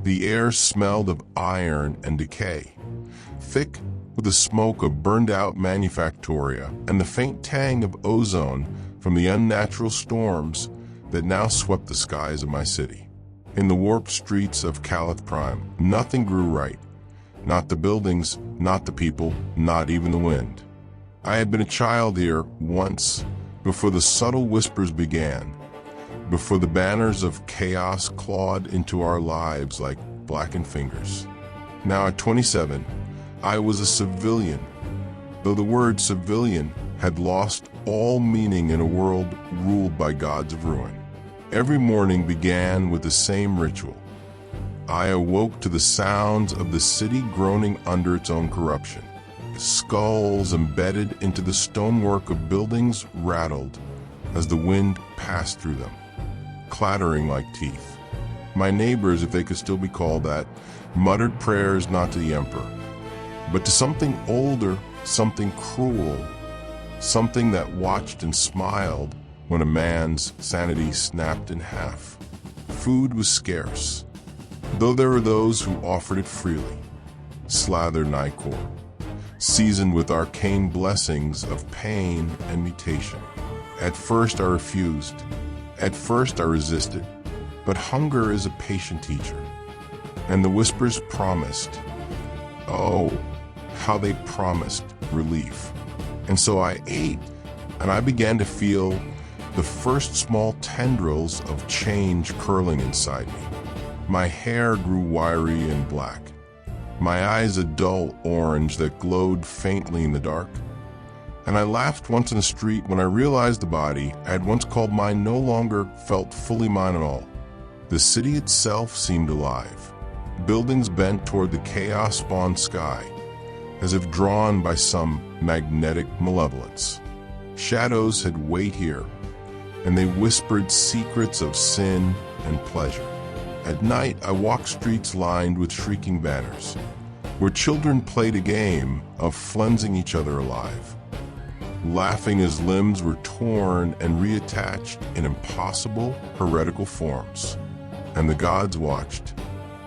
The air smelled of iron and decay, thick with the smoke of burned-out manufactoria and the faint tang of ozone from the unnatural storms that now swept the skies of my city. In the warped streets of Calith Prime, nothing grew right. Not the buildings, not the people, not even the wind. I had been a child here once, before the subtle whispers began, before the banners of chaos clawed into our lives like blackened fingers. Now at 27, I was a civilian, though the word civilian had lost all meaning in a world ruled by gods of ruin. Every morning began with the same ritual. I awoke to the sounds of the city groaning under its own corruption. Skulls embedded into the stonework of buildings rattled as the wind passed through them, clattering like teeth. My neighbors, if they could still be called that, muttered prayers not to the emperor, but to something older, something cruel, something that watched and smiled when a man's sanity snapped in half. Food was scarce, though there were those who offered it freely. Slathered Nicor, seasoned with arcane blessings of pain and mutation. At first I refused. At first I resisted. But hunger is a patient teacher. And the whispers promised, oh, how they promised relief. And so I ate, and I began to feel the first small tendrils of change curling inside me. My hair grew wiry and black. My eyes a dull orange that glowed faintly in the dark. And I laughed once in the street when I realized the body I had once called mine no longer felt fully mine at all. The city itself seemed alive. Buildings bent toward the chaos-spawned sky, as if drawn by some magnetic malevolence. Shadows had wait here, and they whispered secrets of sin and pleasure. At night, I walked streets lined with shrieking banners, where children played a game of flensing each other alive, laughing as limbs were torn and reattached in impossible, heretical forms. And the gods watched.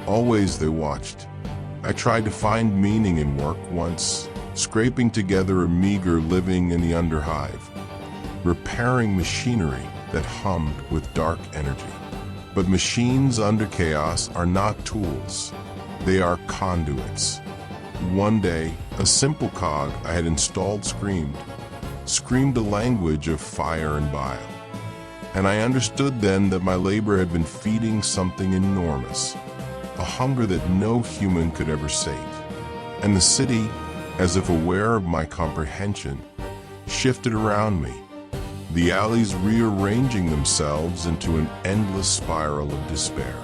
Always they watched. I tried to find meaning in work once, scraping together a meager living in the underhive, repairing machinery that hummed with dark energy. But machines under chaos are not tools. They are conduits. One day, a simple cog I had installed screamed a language of fire and bile. And I understood then that my labor had been feeding something enormous, a hunger that no human could ever sate. And the city, as if aware of my comprehension, shifted around me, the alleys rearranging themselves into an endless spiral of despair.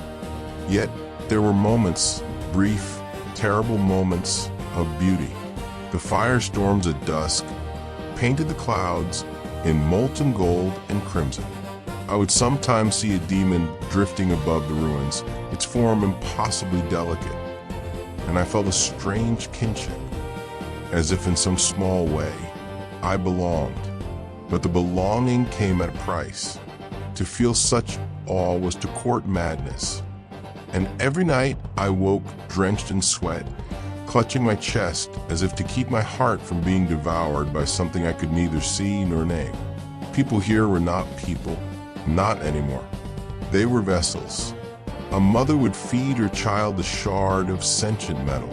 Yet there were moments, brief, terrible moments of beauty. The firestorms at dusk painted the clouds in molten gold and crimson. I would sometimes see a demon drifting above the ruins, its form impossibly delicate, and I felt a strange kinship, as if in some small way I belonged. But the belonging came at a price. To feel such awe was to court madness. And every night I woke drenched in sweat, clutching my chest as if to keep my heart from being devoured by something I could neither see nor name. People here were not people, not anymore. They were vessels. A mother would feed her child a shard of sentient metal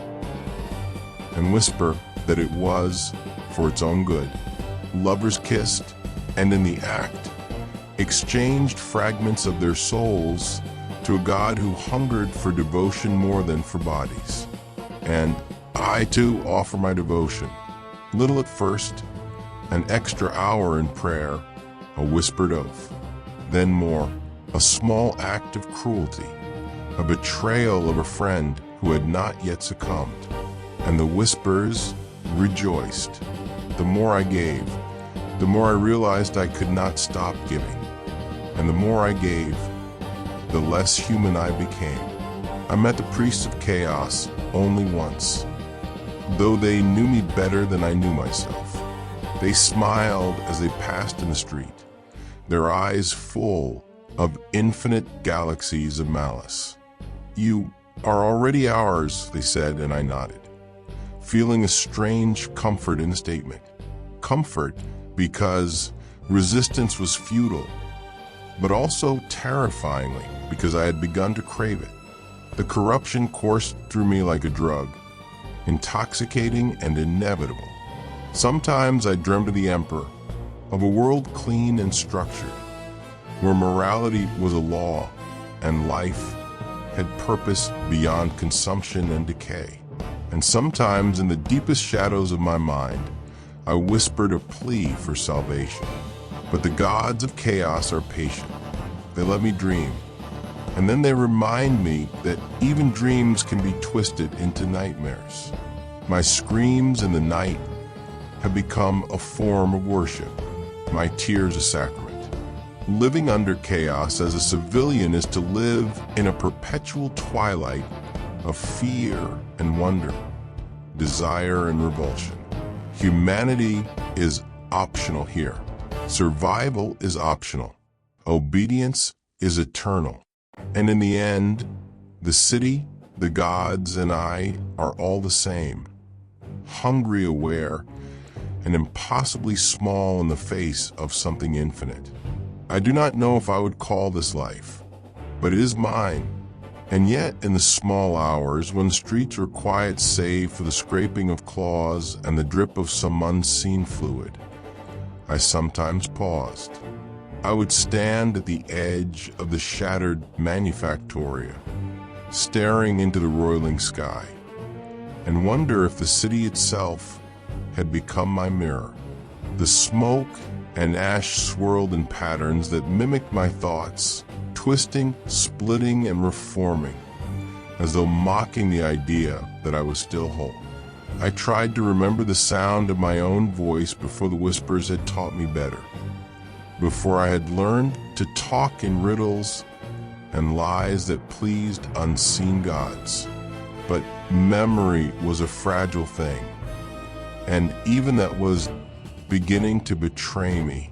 and whisper that it was for its own good. Lovers kissed, and in the act, exchanged fragments of their souls to a God who hungered for devotion more than for bodies. And I too offer my devotion, little at first, an extra hour in prayer, a whispered oath, then more, a small act of cruelty, a betrayal of a friend who had not yet succumbed. And the whispers rejoiced. The more I gave, the more I realized I could not stop giving. And the more I gave, the less human I became. I met the priests of chaos only once, though they knew me better than I knew myself. They smiled as they passed in the street, their eyes full of infinite galaxies of malice. You are already ours, they said, and I nodded, feeling a strange comfort in the statement. Comfort because resistance was futile, but also terrifyingly because I had begun to crave it. The corruption coursed through me like a drug, intoxicating and inevitable. Sometimes I dreamed of the Emperor, of a world clean and structured, where morality was a law and life had purpose beyond consumption and decay. And sometimes in the deepest shadows of my mind, I whispered a plea for salvation. But the gods of chaos are patient. They let me dream. And then they remind me that even dreams can be twisted into nightmares. My screams in the night have become a form of worship, my tears a sacrament. Living under chaos as a civilian is to live in a perpetual twilight of fear and wonder, desire and revulsion. Humanity is optional here. Survival is optional. Obedience is eternal. And in the end, the city, the gods, and I are all the same. Hungry, aware, and impossibly small in the face of something infinite. I do not know if I would call this life, but it is mine. And yet, in the small hours, when streets were quiet save for the scraping of claws and the drip of some unseen fluid, I sometimes paused. I would stand at the edge of the shattered manufactoria, staring into the roiling sky, and wonder if the city itself had become my mirror. The smoke and ash swirled in patterns that mimicked my thoughts, twisting, splitting, and reforming, as though mocking the idea that I was still whole. I tried to remember the sound of my own voice before the whispers had taught me better, before I had learned to talk in riddles and lies that pleased unseen gods. But memory was a fragile thing, and even that was beginning to betray me.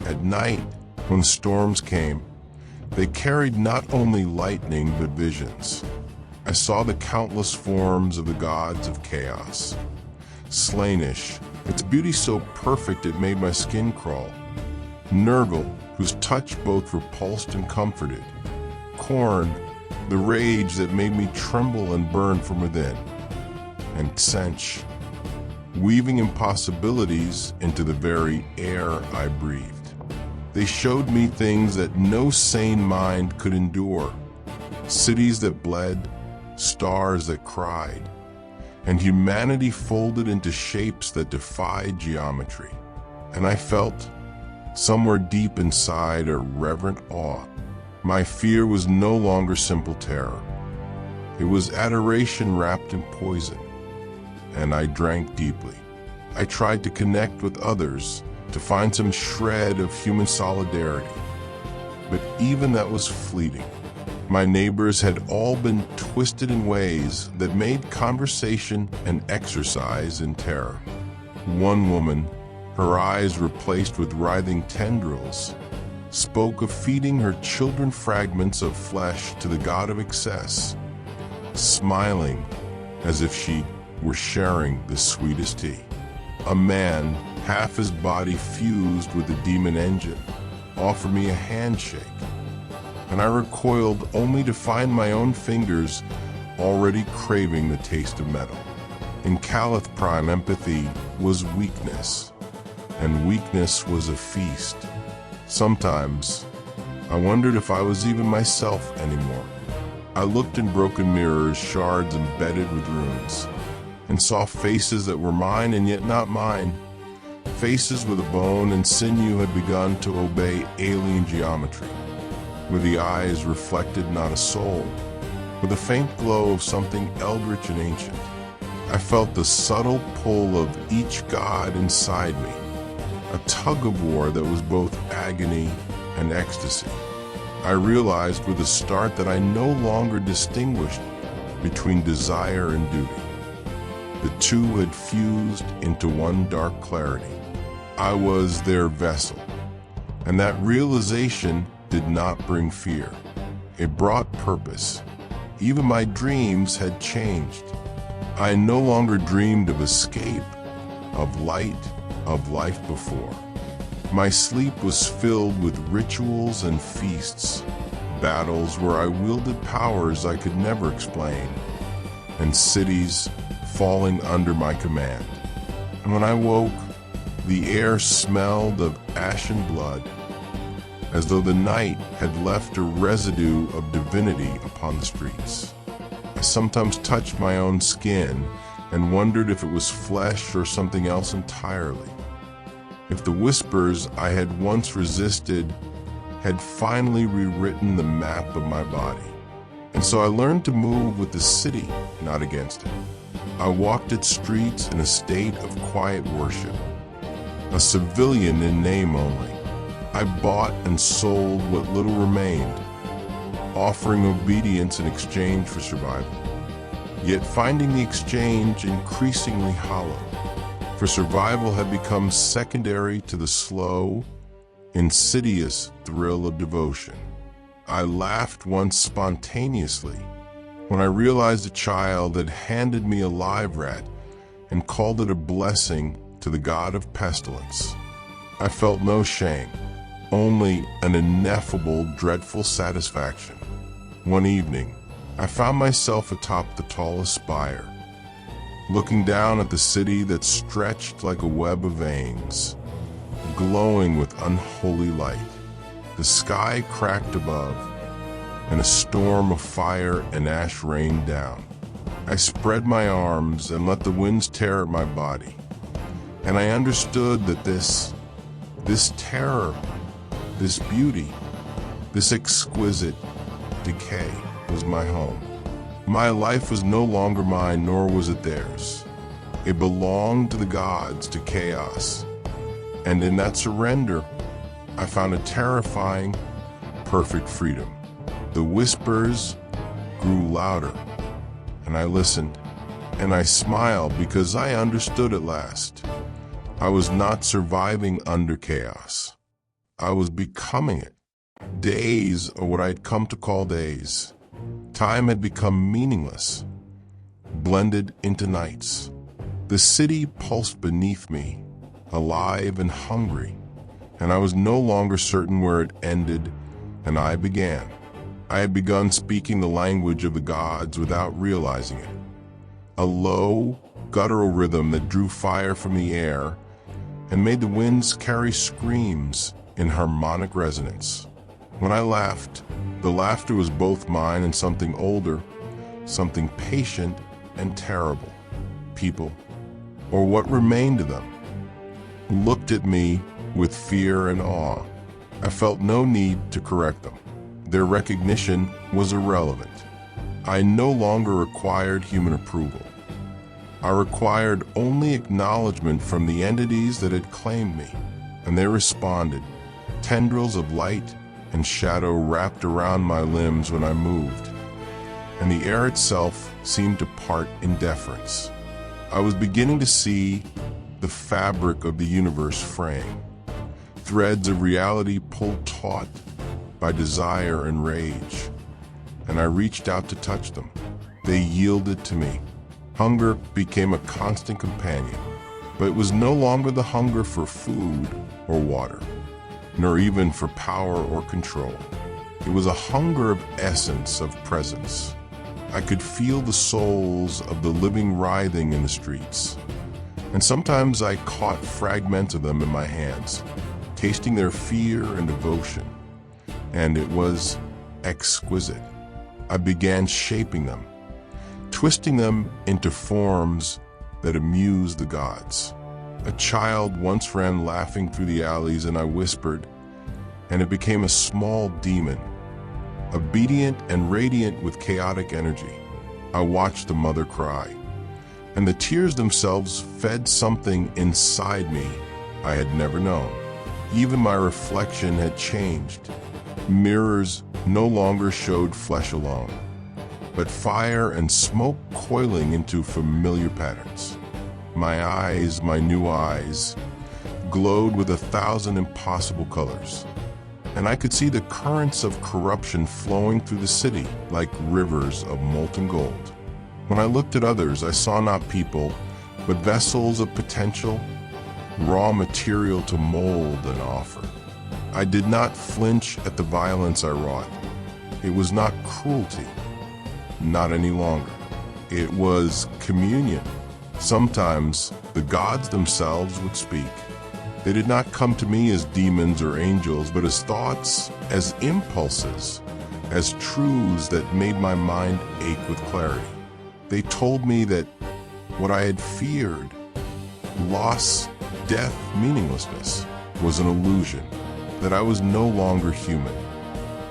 At night, when storms came, they carried not only lightning but visions. I saw the countless forms of the gods of chaos. Slaanesh, its beauty so perfect it made my skin crawl. Nurgle, whose touch both repulsed and comforted. Khorne, the rage that made me tremble and burn from within. And Tsench, weaving impossibilities into the very air I breathed. They showed me things that no sane mind could endure. Cities that bled, stars that cried, and humanity folded into shapes that defied geometry. And I felt, somewhere deep inside, a reverent awe. My fear was no longer simple terror. It was adoration wrapped in poison, and I drank deeply. I tried to connect with others, to find some shred of human solidarity. But even that was fleeting. My neighbors had all been twisted in ways that made conversation an exercise in terror. One woman, her eyes replaced with writhing tendrils, spoke of feeding her children fragments of flesh to the god of excess, smiling as if she were sharing the sweetest tea. A man, half his body fused with the demon engine, offered me a handshake, and I recoiled only to find my own fingers already craving the taste of metal. In Caliph Prime, empathy was weakness, and weakness was a feast. Sometimes, I wondered if I was even myself anymore. I looked in broken mirrors, shards embedded with runes, and saw faces that were mine and yet not mine. Faces where the bone and sinew had begun to obey alien geometry, where the eyes reflected not a soul, with a faint glow of something eldritch and ancient. I felt the subtle pull of each god inside me, a tug-of-war that was both agony and ecstasy. I realized with a start that I no longer distinguished between desire and duty. The two had fused into one dark clarity. I was their vessel, and that realization did not bring fear. It brought purpose. Even my dreams had changed. I no longer dreamed of escape, of light, of life before. My sleep was filled with rituals and feasts, battles where I wielded powers I could never explain, and cities falling under my command. And when I woke, the air smelled of ashen blood, as though the night had left a residue of divinity upon the streets. I sometimes touched my own skin and wondered if it was flesh or something else entirely. If the whispers I had once resisted had finally rewritten the map of my body. And so I learned to move with the city, not against it. I walked its streets in a state of quiet worship, a civilian in name only. I bought and sold what little remained, offering obedience in exchange for survival, yet finding the exchange increasingly hollow, for survival had become secondary to the slow, insidious thrill of devotion. I laughed once spontaneously when I realized a child had handed me a live rat and called it a blessing to the god of pestilence. I felt no shame, only an ineffable, dreadful satisfaction. One evening, I found myself atop the tallest spire, looking down at the city that stretched like a web of veins, glowing with unholy light. The sky cracked above, and a storm of fire and ash rained down. I spread my arms and let the winds tear at my body, and I understood that this terror, this beauty, this exquisite decay was my home. My life was no longer mine, nor was it theirs. It belonged to the gods, to chaos. And in that surrender, I found a terrifying, perfect freedom. The whispers grew louder, and I listened, and I smiled because I understood at last. I was not surviving under chaos. I was becoming it. Days are what I'd come to call days. Time had become meaningless, blended into nights. The city pulsed beneath me, alive and hungry, and I was no longer certain where it ended and I began. I had begun speaking the language of the gods without realizing it. A low, guttural rhythm that drew fire from the air and made the winds carry screams in harmonic resonance. When I laughed, the laughter was both mine and something older, something patient and terrible. People, or what remained of them, looked at me with fear and awe. I felt no need to correct them. Their recognition was irrelevant. I no longer required human approval. I required only acknowledgement from the entities that had claimed me, and they responded. Tendrils of light and shadow wrapped around my limbs when I moved, and the air itself seemed to part in deference. I was beginning to see the fabric of the universe fraying, threads of reality pulled taut by desire and rage, and I reached out to touch them. They yielded to me. Hunger became a constant companion, but it was no longer the hunger for food or water, nor even for power or control. It was a hunger of essence, of presence. I could feel the souls of the living writhing in the streets, and sometimes I caught fragments of them in my hands, tasting their fear and devotion, and it was exquisite. I began shaping them, twisting them into forms that amused the gods. A child once ran laughing through the alleys, and I whispered, and it became a small demon, obedient and radiant with chaotic energy. I watched the mother cry, and the tears themselves fed something inside me I had never known. Even my reflection had changed. Mirrors no longer showed flesh alone, but fire and smoke coiling into familiar patterns. My eyes, my new eyes, glowed with 1,000 impossible colors. and I could see the currents of corruption flowing through the city like rivers of molten gold. When I looked at others, I saw not people, but vessels of potential, raw material to mold and offer. I did not flinch at the violence I wrought. It was not cruelty, not any longer. It was communion. Sometimes the gods themselves would speak. They did not come to me as demons or angels, but as thoughts, as impulses, as truths that made my mind ache with clarity. They told me that what I had feared, loss, death, meaninglessness, was an illusion, that I was no longer human,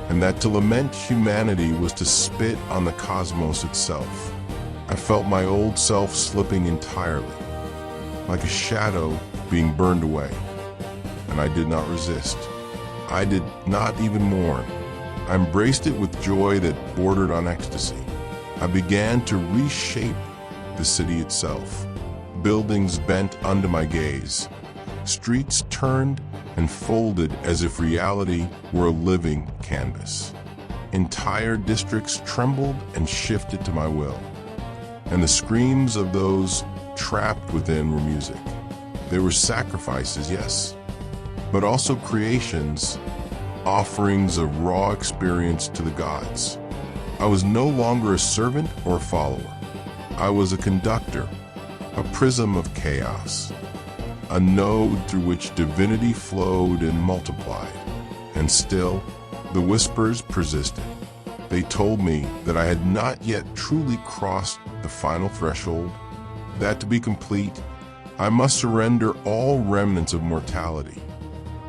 and that to lament humanity was to spit on the cosmos itself. I felt my old self slipping entirely, like a shadow being burned away, and I did not resist. I did not even mourn. I embraced it with joy that bordered on ecstasy. I began to reshape the city itself. Buildings bent under my gaze. Streets turned and folded as if reality were a living canvas. Entire districts trembled and shifted to my will. And the screams of those trapped within were music. They were sacrifices, yes, but also creations, offerings of raw experience to the gods. I was no longer a servant or a follower. I was a conductor, a prism of chaos, a node through which divinity flowed and multiplied. And still, the whispers persisted. They told me that I had not yet truly crossed the final threshold, that to be complete, I must surrender all remnants of mortality,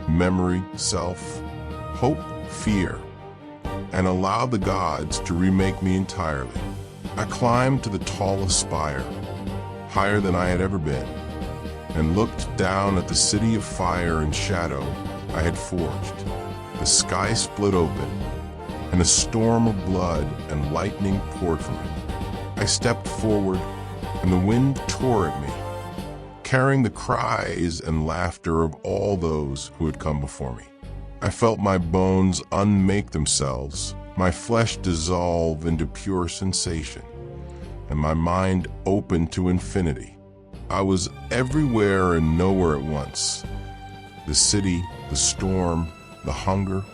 memory, self, hope, fear, and allow the gods to remake me entirely. I climbed to the tallest spire, higher than I had ever been, and looked down at the city of fire and shadow I had forged. The sky split open, and a storm of blood and lightning poured from it. I stepped forward, and the wind tore at me, carrying the cries and laughter of all those who had come before me. I felt my bones unmake themselves, my flesh dissolve into pure sensation, and my mind open to infinity. I was everywhere and nowhere at once. The city, the storm, the hunger,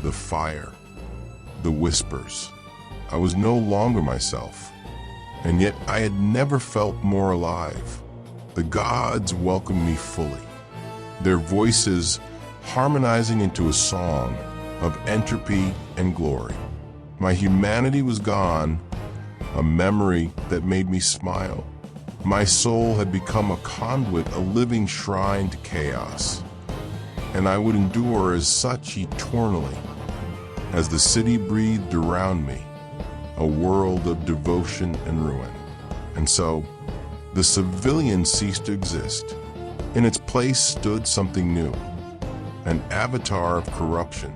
the fire, the whispers. I was no longer myself, and yet I had never felt more alive. The gods welcomed me fully, their voices harmonizing into a song of entropy and glory. My humanity was gone, a memory that made me smile. My soul had become a conduit, a living shrine to chaos, and I would endure as such eternally. As the city breathed around me, a world of devotion and ruin. And so, the civilian ceased to exist. In its place stood something new, an avatar of corruption,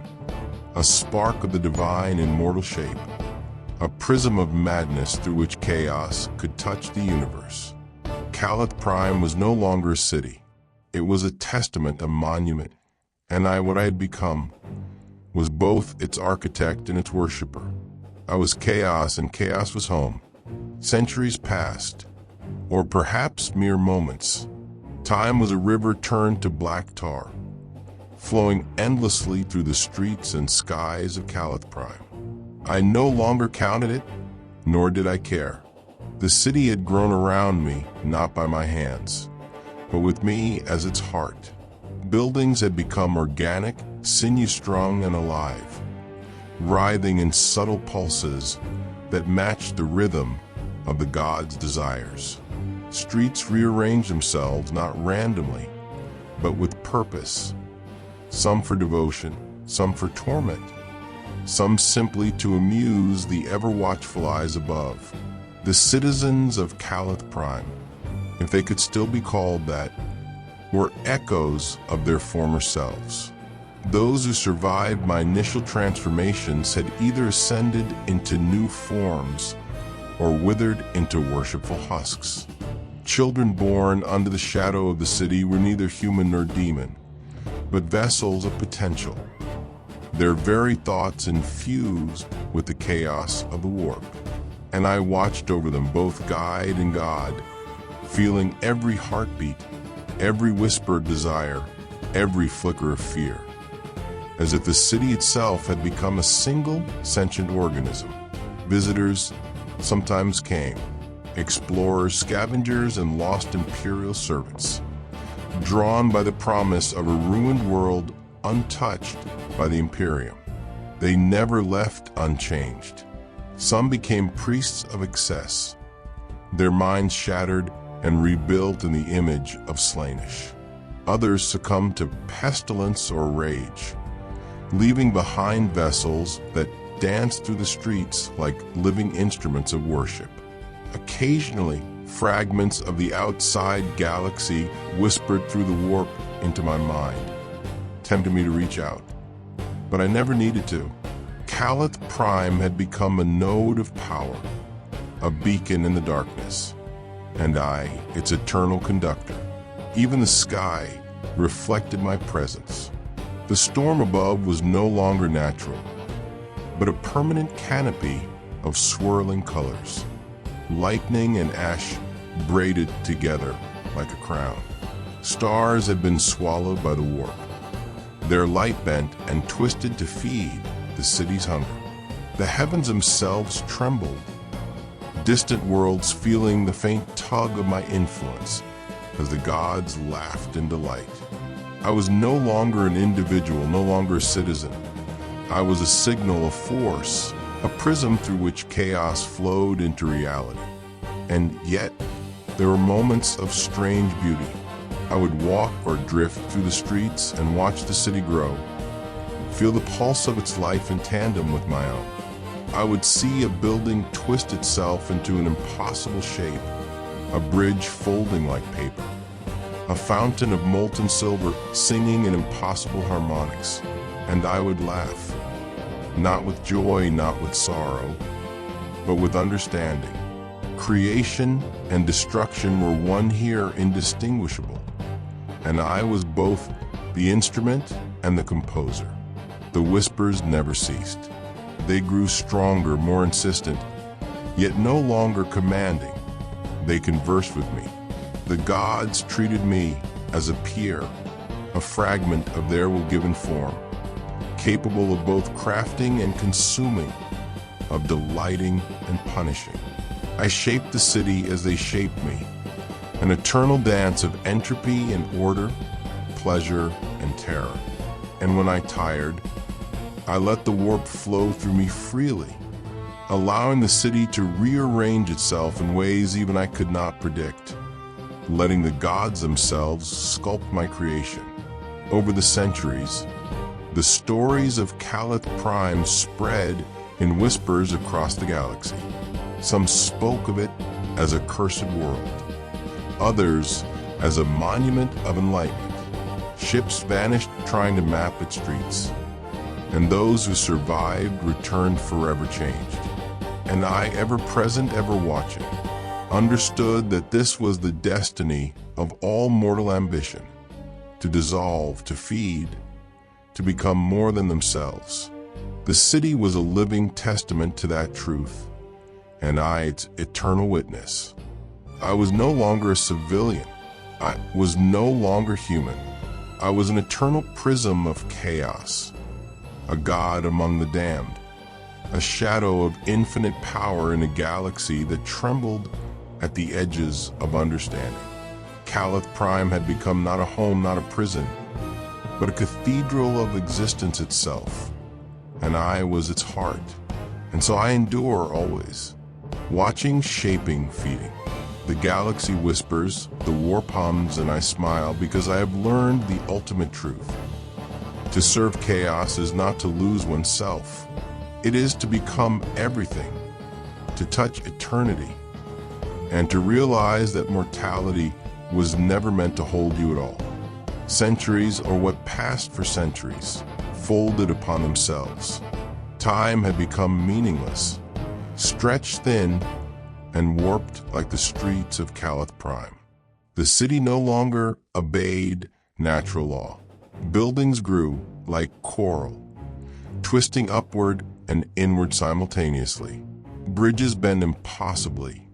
a spark of the divine in mortal shape, a prism of madness through which chaos could touch the universe. Calith Prime was no longer a city. It was a testament, a monument, and what I had become was both its architect and its worshiper. I was chaos, and chaos was home. Centuries passed, or perhaps mere moments. Time was a river turned to black tar, flowing endlessly through the streets and skies of Calith Prime. I no longer counted it, nor did I care. The city had grown around me, not by my hands, but with me as its heart. Buildings had become organic, sinew-strung, and alive, writhing in subtle pulses that matched the rhythm of the gods' desires. Streets rearranged themselves not randomly, but with purpose, some for devotion, some for torment, some simply to amuse the ever-watchful eyes above. The citizens of Calith Prime, if they could still be called that, were echoes of their former selves. Those who survived my initial transformations had either ascended into new forms or withered into worshipful husks. Children born under the shadow of the city were neither human nor demon, but vessels of potential, their very thoughts infused with the chaos of the warp. And I watched over them, both guide and god, feeling every heartbeat, every whispered desire, every flicker of fear, as if the city itself had become a single sentient organism. Visitors sometimes came, explorers, scavengers, and lost imperial servants, drawn by the promise of a ruined world untouched by the Imperium. They never left unchanged. Some became priests of excess, their minds shattered and rebuilt in the image of Slaanesh. Others succumbed to pestilence or rage, leaving behind vessels that danced through the streets like living instruments of worship. Occasionally, fragments of the outside galaxy whispered through the warp into my mind, tempting me to reach out. But I never needed to. Calith Prime had become a node of power, a beacon in the darkness, and I, its eternal conductor. Even the sky reflected my presence. The storm above was no longer natural, but a permanent canopy of swirling colors. Lightning and ash braided together like a crown. Stars had been swallowed by the warp, their light bent and twisted to feed the city's hunger. The heavens themselves trembled, distant worlds feeling the faint tug of my influence as the gods laughed in delight. I was no longer an individual, no longer a citizen. I was a signal of force, a prism through which chaos flowed into reality. And yet, there were moments of strange beauty. I would walk or drift through the streets and watch the city grow, feel the pulse of its life in tandem with my own. I would see a building twist itself into an impossible shape, a bridge folding like paper, a fountain of molten silver singing in impossible harmonics, and I would laugh, not with joy, not with sorrow, but with understanding. Creation and destruction were one here indistinguishable, and I was both the instrument and the composer. The whispers never ceased. They grew stronger, more insistent, yet no longer commanding. They conversed with me. The gods treated me as a peer, a fragment of their will-given form, capable of both crafting and consuming, of delighting and punishing. I shaped the city as they shaped me, an eternal dance of entropy and order, pleasure and terror. And when I tired, I let the warp flow through me freely, allowing the city to rearrange itself in ways even I could not predict, letting the gods themselves sculpt my creation. Over the centuries, the stories of Calith Prime spread in whispers across the galaxy. Some spoke of it as a cursed world, others as a monument of enlightenment. Ships vanished trying to map its streets, and those who survived returned forever changed. And I, ever present, ever watching, understood that this was the destiny of all mortal ambition, to dissolve, to feed, to become more than themselves. The city was a living testament to that truth, and I, its eternal witness. I was no longer a civilian. I was no longer human. I was an eternal prism of chaos, a god among the damned, a shadow of infinite power in a galaxy that trembled at the edges of understanding. Calith Prime had become not a home, not a prison, but a cathedral of existence itself, and I was its heart. And so I endure always, watching, shaping, feeding. The galaxy whispers, the warp hums, and I smile because I have learned the ultimate truth. To serve chaos is not to lose oneself. It is to become everything, to touch eternity, and to realize that mortality was never meant to hold you at all. Centuries, or what passed for centuries, folded upon themselves. Time had become meaningless, stretched thin, and warped like the streets of Calith Prime. The city no longer obeyed natural law. Buildings grew like coral, twisting upward and inward simultaneously. Bridges bend impossibly,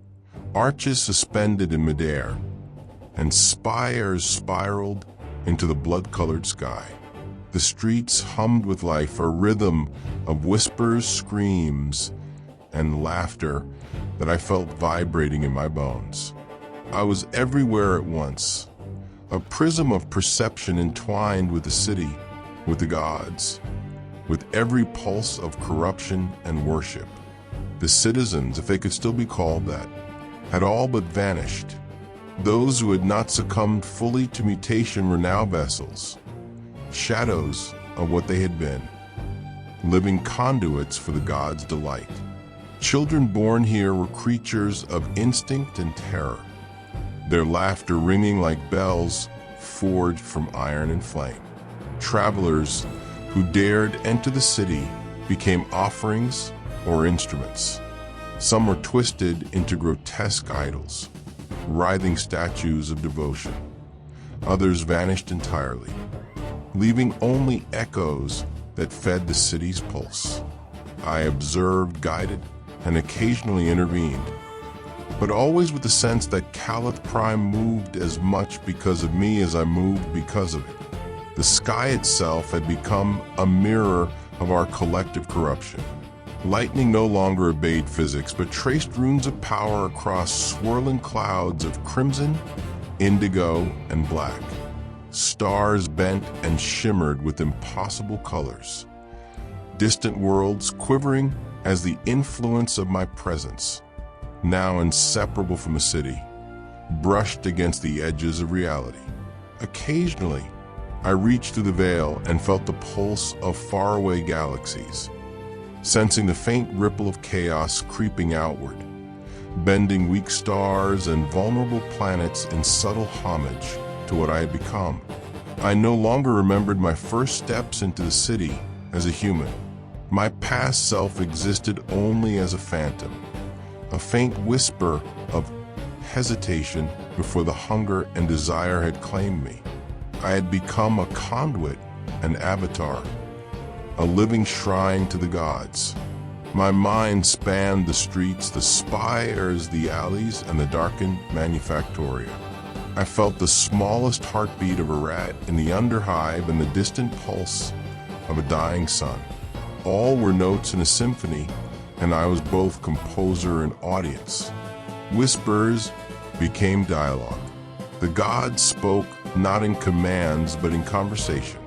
arches suspended in midair, and spires spiraled into the blood-colored sky. The streets hummed with life, a rhythm of whispers, screams, and laughter that I felt vibrating in my bones. I was everywhere at once, a prism of perception entwined with the city, with the gods, with every pulse of corruption and worship. The citizens, if they could still be called that, had all but vanished. Those who had not succumbed fully to mutation were now vessels, shadows of what they had been, living conduits for the gods' delight. Children born here were creatures of instinct and terror, their laughter ringing like bells forged from iron and flame. Travelers who dared enter the city became offerings or instruments. Some were twisted into grotesque idols, writhing statues of devotion. Others vanished entirely, leaving only echoes that fed the city's pulse. I observed, guided, and occasionally intervened, but always with the sense that Caliph Prime moved as much because of me as I moved because of it. The sky itself had become a mirror of our collective corruption. Lightning no longer obeyed physics, but traced runes of power across swirling clouds of crimson, indigo, and black. Stars bent and shimmered with impossible colors. Distant worlds quivering as the influence of my presence, now inseparable from the city, brushed against the edges of reality. Occasionally, I reached through the veil and felt the pulse of faraway galaxies, sensing the faint ripple of chaos creeping outward, bending weak stars and vulnerable planets in subtle homage to what I had become. I no longer remembered my first steps into the city as a human. My past self existed only as a phantom, a faint whisper of hesitation before the hunger and desire had claimed me. I had become a conduit, an avatar, a living shrine to the gods. My mind spanned the streets, the spires, the alleys, and the darkened manufactoria. I felt the smallest heartbeat of a rat in the underhive and the distant pulse of a dying sun. All were notes in a symphony, and I was both composer and audience. Whispers became dialogue. The gods spoke not in commands, but in conversation.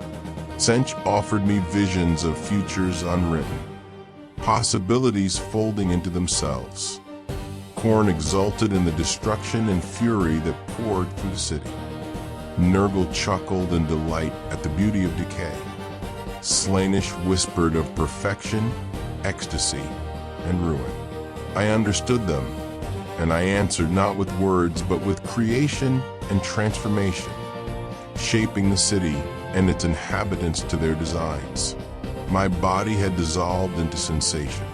Sench offered me visions of futures unwritten, possibilities folding into themselves. Korn exulted in the destruction and fury that poured through the city. Nurgle chuckled in delight at the beauty of decay. Slaanesh whispered of perfection, ecstasy, and ruin. I understood them, and I answered not with words, but with creation and transformation, shaping the city and its inhabitants to their designs. My body had dissolved into sensation,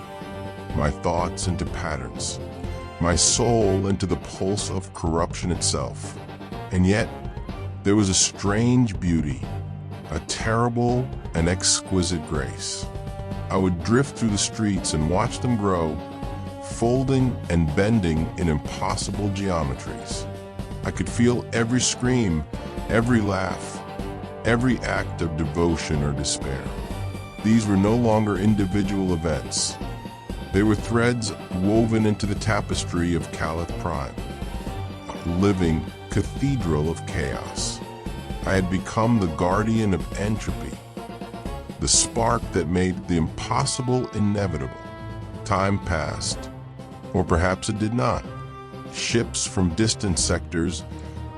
my thoughts into patterns, my soul into the pulse of corruption itself. And yet, there was a strange beauty, a terrible and exquisite grace. I would drift through the streets and watch them grow, folding and bending in impossible geometries. I could feel every scream, every laugh, every act of devotion or despair. These were no longer individual events. They were threads woven into the tapestry of Caliph Prime, a living cathedral of chaos. I had become the guardian of entropy, the spark that made the impossible inevitable. Time passed, or perhaps it did not. Ships from distant sectors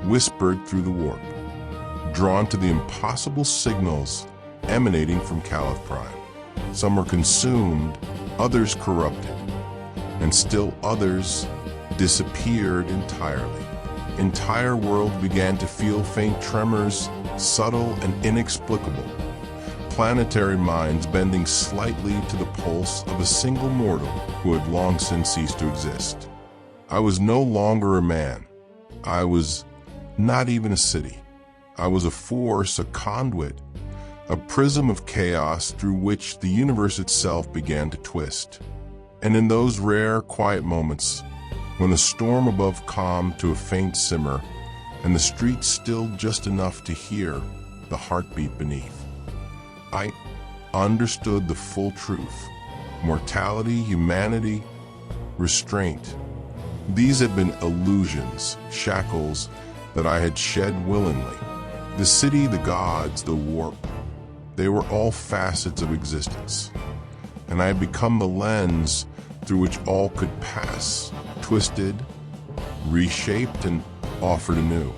whispered through the warp, drawn to the impossible signals emanating from Caliph Prime. Some were consumed, others corrupted, and still others disappeared entirely. Entire worlds began to feel faint tremors, subtle and inexplicable. Planetary minds bending slightly to the pulse of a single mortal who had long since ceased to exist. I was no longer a man. I was not even a city. I was a force, a conduit, a prism of chaos through which the universe itself began to twist. And in those rare, quiet moments, when the storm above calmed to a faint simmer, and the streets stilled just enough to hear the heartbeat beneath, I understood the full truth. Mortality, humanity, restraint. These had been illusions, shackles that I had shed willingly. The city, the gods, the warp, they were all facets of existence. And I had become the lens through which all could pass, twisted, reshaped, and offered anew.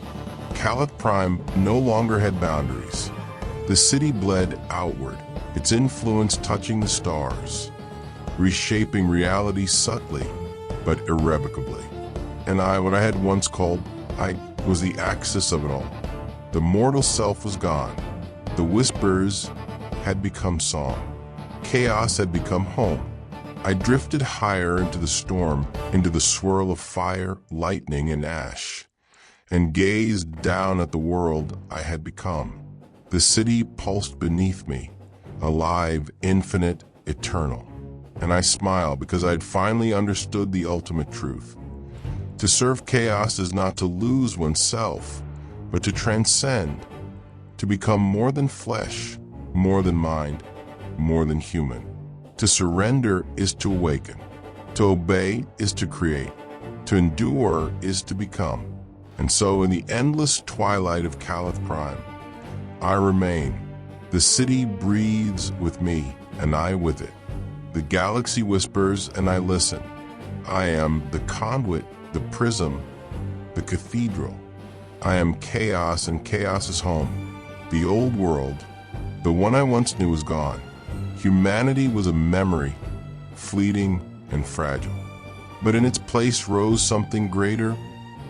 Caliph Prime no longer had boundaries. The city bled outward, its influence touching the stars, reshaping reality subtly but irrevocably. And what I had once called, I was the axis of it all. The mortal self was gone. The whispers had become song. Chaos had become home. I drifted higher into the storm, into the swirl of fire, lightning, and ash, and gazed down at the world I had become. The city pulsed beneath me, alive, infinite, eternal. And I smiled because I had finally understood the ultimate truth. To serve chaos is not to lose oneself, but to transcend, to become more than flesh, more than mind, more than human. To surrender is to awaken. To obey is to create. To endure is to become. And so in the endless twilight of Caliph Prime, I remain. The city breathes with me, and I with it. The galaxy whispers, and I listen. I am the conduit, the prism, the cathedral. I am chaos, and chaos is home. The old world, the one I once knew, is gone. Humanity was a memory, fleeting and fragile. But in its place rose something greater,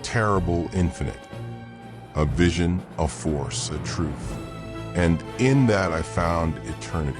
terrible, infinite. A vision, a force, a truth. And in that I found eternity.